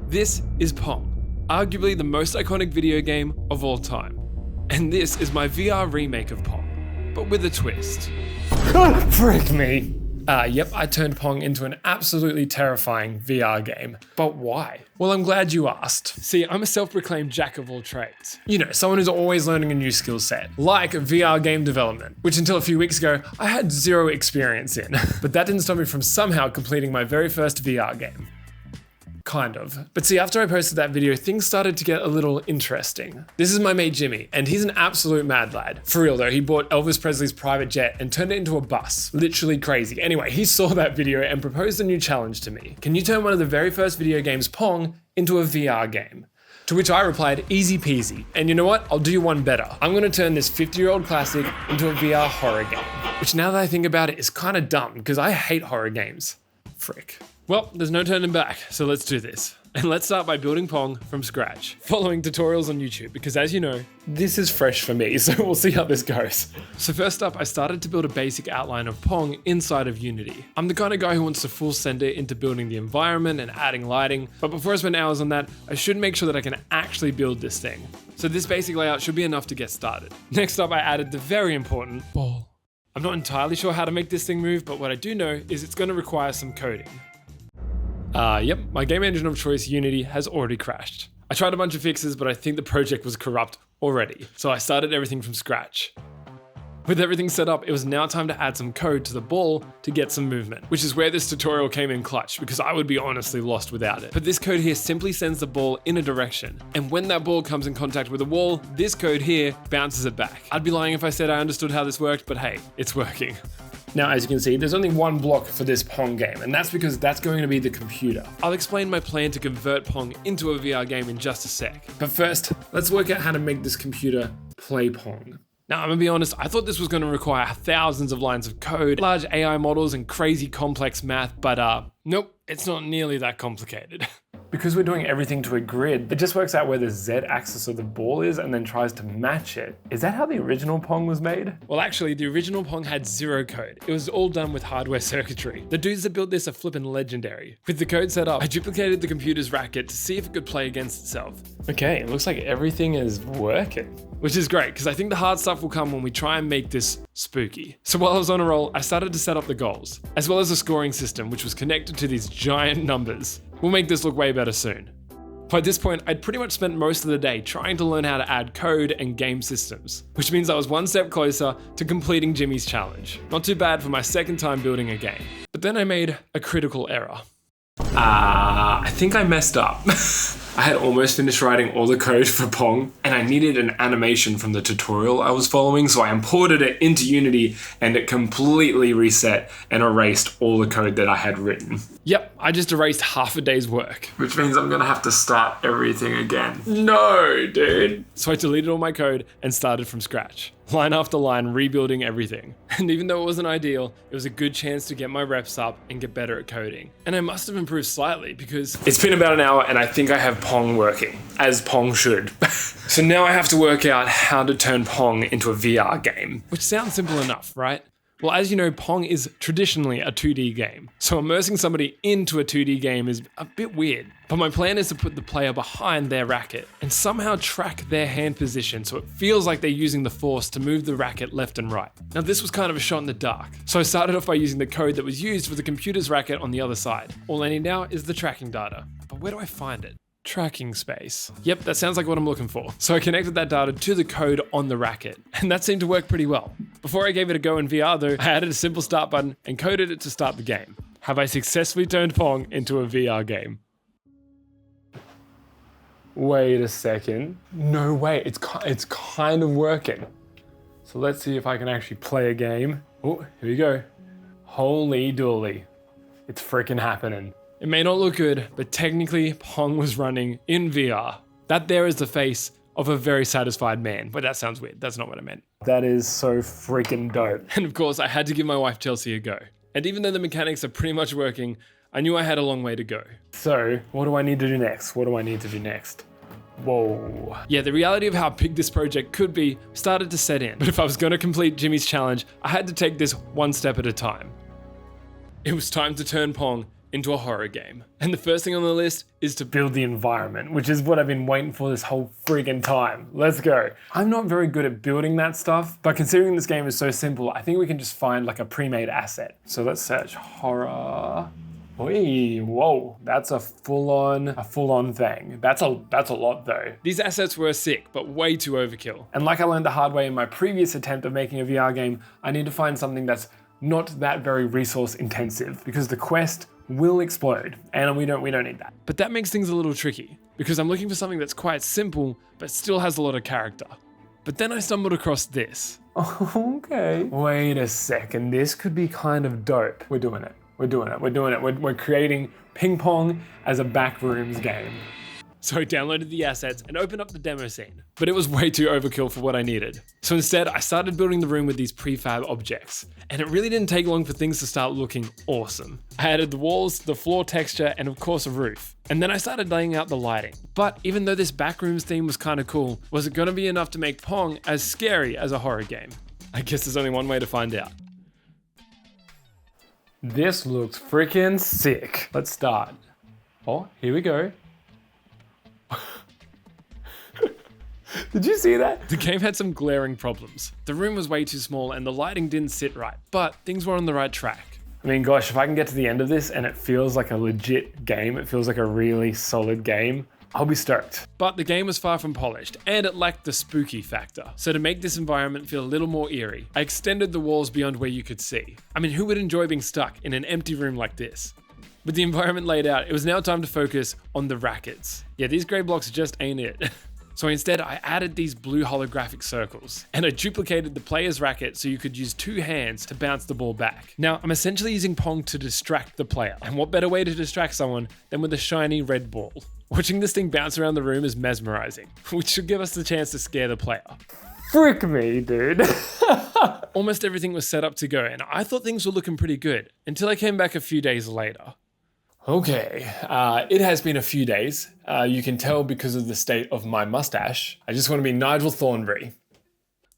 This is Pong, arguably the most iconic video game of all time. And this is my VR remake of Pong, but with a twist. Frick me. Yep, I turned Pong into an absolutely terrifying VR game. But why? Well, I'm glad you asked. See, I'm a self-proclaimed jack of all trades. You know, someone who's always learning a new skill set, like VR game development, which until a few weeks ago, I had zero experience in. But that didn't stop me from somehow completing my very first VR game. Kind of. But see, after I posted that video, things started to get a little interesting. This is my mate Jimmy, and he's an absolute mad lad. For real though, he bought Elvis Presley's private jet and turned it into a bus. Literally crazy. Anyway, he saw that video and proposed a new challenge to me. Can you turn one of the very first video games, Pong, into a VR game? To which I replied, easy peasy. And you know what? I'll do you one better. I'm gonna turn this 50-year-old classic into a VR horror game. Which now that I think about it is kind of dumb, because I hate horror games. Frick. Well, there's no turning back, so let's do this. And let's start by building Pong from scratch, following tutorials on YouTube, because as you know, This is fresh for me, so we'll see how this goes. So first up, I started to build a basic outline of Pong inside of Unity. I'm the kind of guy who wants to full send it into building the environment and adding lighting, but before I spend hours on that, I should make sure that I can actually build this thing. So this basic layout should be enough to get started. Next up, I added the very important ball. I'm not entirely sure how to make this thing move, but what I do know is it's going to require some coding. Yep, my game engine of choice, Unity, has already crashed. I tried a bunch of fixes, but I think the project was corrupt already, so I started everything from scratch. With everything set up, it was now time to add some code to the ball to get some movement, which is where this tutorial came in clutch, because I would be honestly lost without it. But this code here simply sends the ball in a direction, and when that ball comes in contact with a wall, this code here bounces it back. I'd be lying if I said I understood how this worked, but hey, it's working. Now, as you can see, there's only one block for this Pong game, and that's because that's going to be the computer. I'll explain my plan to convert Pong into a VR game in just a sec. But first, let's work out how to make this computer play Pong. Now, I'm gonna be honest, I thought this was gonna require thousands of lines of code, large AI models, and crazy complex math, but nope, it's not nearly that complicated. Because we're doing everything to a grid, it just works out where the Z-axis of the ball is and then tries to match it. Is that how the original Pong was made? Well, actually, the original Pong had zero code. It was all done with hardware circuitry. The dudes that built this are flippin' legendary. With the code set up, I duplicated the computer's racket to see if it could play against itself. Okay, it looks like everything is working. Which is great, because I think the hard stuff will come when we try and make this spooky. So while I was on a roll, I started to set up the goals, as well as a scoring system, which was connected to these giant numbers. We'll make this look way better soon. By this point, I'd pretty much spent most of the day trying to learn how to add code and game systems, which means I was one step closer to completing Jimmy's challenge. Not too bad for my second time building a game. But then I made a critical error. I think I messed up. I had almost finished writing all the code for Pong, and I needed an animation from the tutorial I was following, so I imported it into Unity, and it completely reset and erased all the code that I had written. Yep, I just erased half a day's work. Which means I'm gonna have to start everything again. No, dude. So I deleted all my code and started from scratch. Line after line, rebuilding everything. And even though it wasn't ideal, it was a good chance to get my reps up and get better at coding. And I must have improved slightly because It's been about an hour and I think I have Pong working, as Pong should. So now I have to work out how to turn Pong into a VR game. which sounds simple enough, right? Well, as you know, Pong is traditionally a 2D game, so immersing somebody into a 2D game is a bit weird. But my plan is to put the player behind their racket and somehow track their hand position so it feels like they're using the force to move the racket left and right. Now, this was kind of a shot in the dark, so I started off by using the code that was used for the computer's racket on the other side. All I need now is the tracking data, but where do I find it? Tracking space. Yep, that sounds like what I'm looking for. So I connected that data to the code on the racket, and that seemed to work pretty well. Before I gave it a go in VR though, I added a simple start button and coded it to start the game. Have I successfully turned Pong into a VR game? Wait a second. No way, it's kind of working. So let's see if I can actually play a game. Oh, here we go. Holy dooly. It's freaking happening. It may not look good, but technically Pong was running in VR. That there is the face of a very satisfied man. But that sounds weird, that's not what I meant. That is so freaking dope. And of course, I had to give my wife Chelsea a go. And even though the mechanics are pretty much working, I knew I had a long way to go. So, what do I need to do next? Whoa. Yeah, the reality of how big this project could be started to set in. But if I was going to complete Jimmy's challenge, I had to take this one step at a time. It was time to turn Pong into a horror game. And the first thing on the list is to build the environment, which is what I've been waiting for this whole friggin' time. Let's go. I'm not very good at building that stuff, but considering this game is so simple, I think we can just find like a pre-made asset. So let's search horror. Oi, whoa, that's a full-on thing. That's a lot though. These assets were sick, but way too overkill. And like I learned the hard way in my previous attempt of making a VR game, I need to find something that's not that very resource intensive because the quest will explode and we don't need that. But that makes things a little tricky because I'm looking for something that's quite simple, but still has a lot of character. But then I stumbled across this. Okay. Wait a second, this could be kind of dope. We're doing it. We're creating ping pong as a backrooms game. So I downloaded the assets and opened up the demo scene, but it was way too overkill for what I needed. So instead, I started building the room with these prefab objects, and it really didn't take long for things to start looking awesome. I added the walls, the floor texture, and of course a roof. And then I started laying out the lighting. But even though this backrooms theme was kind of cool, was it gonna be enough to make Pong as scary as a horror game? I guess there's only one way to find out. This looks freaking sick. Let's start. Oh, here we go. Did you see that? The game had some glaring problems. The room was way too small and the lighting didn't sit right, but things were on the right track. I mean, gosh, if I can get to the end of this and it feels like a legit game, it feels like a really solid game, I'll be stoked. But the game was far from polished and it lacked the spooky factor. So to make this environment feel a little more eerie, I extended the walls beyond where you could see. I mean, who would enjoy being stuck in an empty room like this? With the environment laid out, it was now time to focus on the rackets. Yeah, these gray blocks just ain't it. So instead, I added these blue holographic circles and I duplicated the player's racket so you could use 2 hands to bounce the ball back. Now, I'm essentially using Pong to distract the player. And what better way to distract someone than with a shiny red ball? Watching this thing bounce around the room is mesmerizing, which should give us the chance to scare the player. Frick me, dude. Almost everything was set up to go and I thought things were looking pretty good until I came back a few days later. Okay, it has been a few days. You can tell because of the state of my mustache. I just want to be Nigel Thornberry.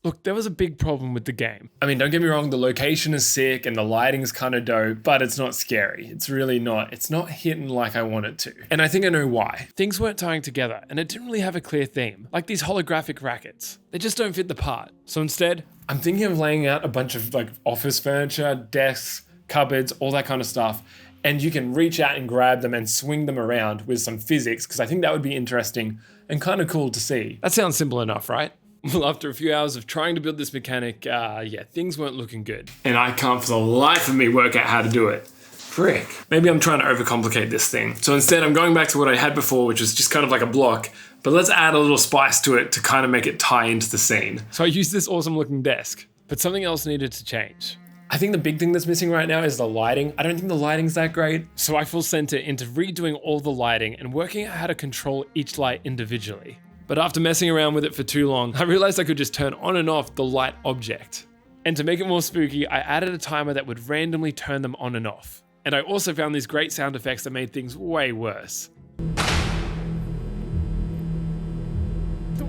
Look, there was a big problem with the game. I mean, don't get me wrong, the location is sick and the lighting's kind of dope, but it's not scary. It's really not. It's not hitting like I want it to. And I think I know why. Things weren't tying together and it didn't really have a clear theme, like these holographic rackets. They just don't fit the part. So instead, I'm thinking of laying out a bunch of like office furniture, desks, cupboards, all that kind of stuff. And you can reach out and grab them and swing them around with some physics, because I think that would be interesting and kind of cool to see. That sounds simple enough, right? Well, after a few hours of trying to build this mechanic, things weren't looking good. And I can't for the life of me work out how to do it. Frick. Maybe I'm trying to overcomplicate this thing. So instead, I'm going back to what I had before, which was just kind of like a block, but let's add a little spice to it to kind of make it tie into the scene. So I used this awesome looking desk, but something else needed to change. I think the big thing that's missing right now is the lighting. I don't think the lighting's that great. So I full sent it into redoing all the lighting and working out how to control each light individually. But after messing around with it for too long, I realized I could just turn on and off the light object. And to make it more spooky, I added a timer that would randomly turn them on and off. And I also found these great sound effects that made things way worse.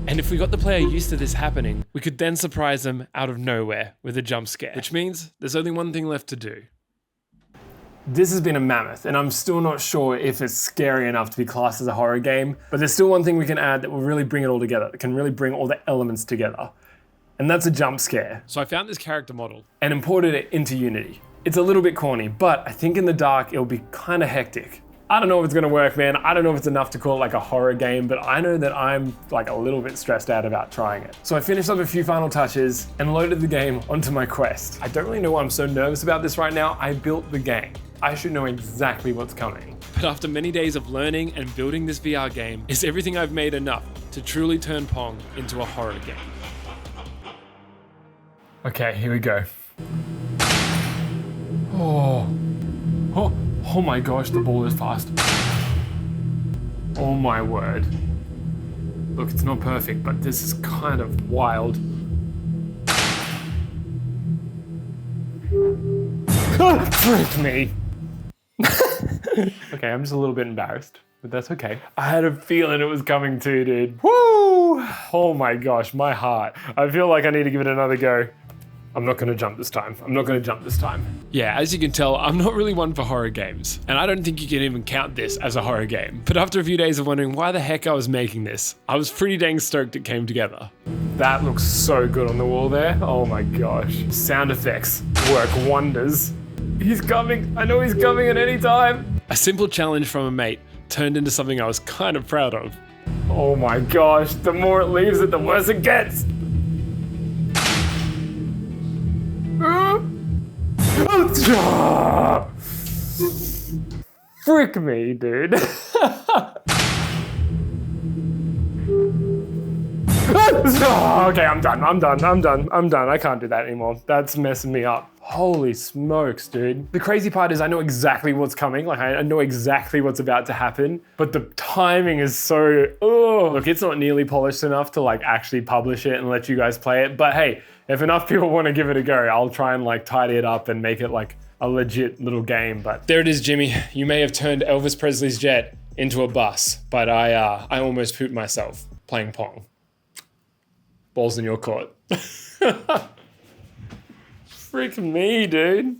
And if we got the player used to this happening, we could then surprise them out of nowhere with a jump scare, which means there's only one thing left to do. This has been a mammoth, and I'm still not sure if it's scary enough to be classed as a horror game, but there's still one thing we can add that will really bring it all together, that can really bring all the elements together. And that's a jump scare. So I found this character model and imported it into Unity. It's a little bit corny, but I think in the dark, it'll be kind of hectic. I don't know if it's gonna work, man. I don't know if it's enough to call it like a horror game, but I know that I'm like a little bit stressed out about trying it. So I finished up a few final touches and loaded the game onto my Quest. I don't really know why I'm so nervous about this right now. I built the game. I should know exactly what's coming. But after many days of learning and building this VR game, is everything I've made enough to truly turn Pong into a horror game? Okay, here we go. Oh my gosh, the ball is fast. Oh my word. Look, it's not perfect, but this is kind of wild. Frick me. Okay, I'm just a little bit embarrassed, but that's okay. I had a feeling it was coming too, dude. Woo! Oh my gosh, my heart. I feel like I need to give it another go. I'm not gonna jump this time. I'm not gonna jump this time. Yeah, as you can tell, I'm not really one for horror games, and I don't think you can even count this as a horror game. But after a few days of wondering why the heck I was making this, I was pretty dang stoked it came together. That looks so good on the wall there. Oh my gosh. Sound effects work wonders. He's coming. I know he's coming at any time. A simple challenge from a mate turned into something I was kind of proud of. Oh my gosh. The more it leaves it, the worse it gets. Frick me, dude. Okay, I'm done. I can't do that anymore. That's messing me up. Holy smokes, dude. The crazy part is I know exactly what's coming. Like, I know exactly what's about to happen, but the timing is so, Look, it's not nearly polished enough to like actually publish it and let you guys play it. But hey, if enough people want to give it a go, I'll try and like tidy it up and make it like a legit little game. But There it is, Jimmy. You may have turned Elvis Presley's jet into a bus, but I almost pooped myself playing Pong. Balls in your court. frick me, dude.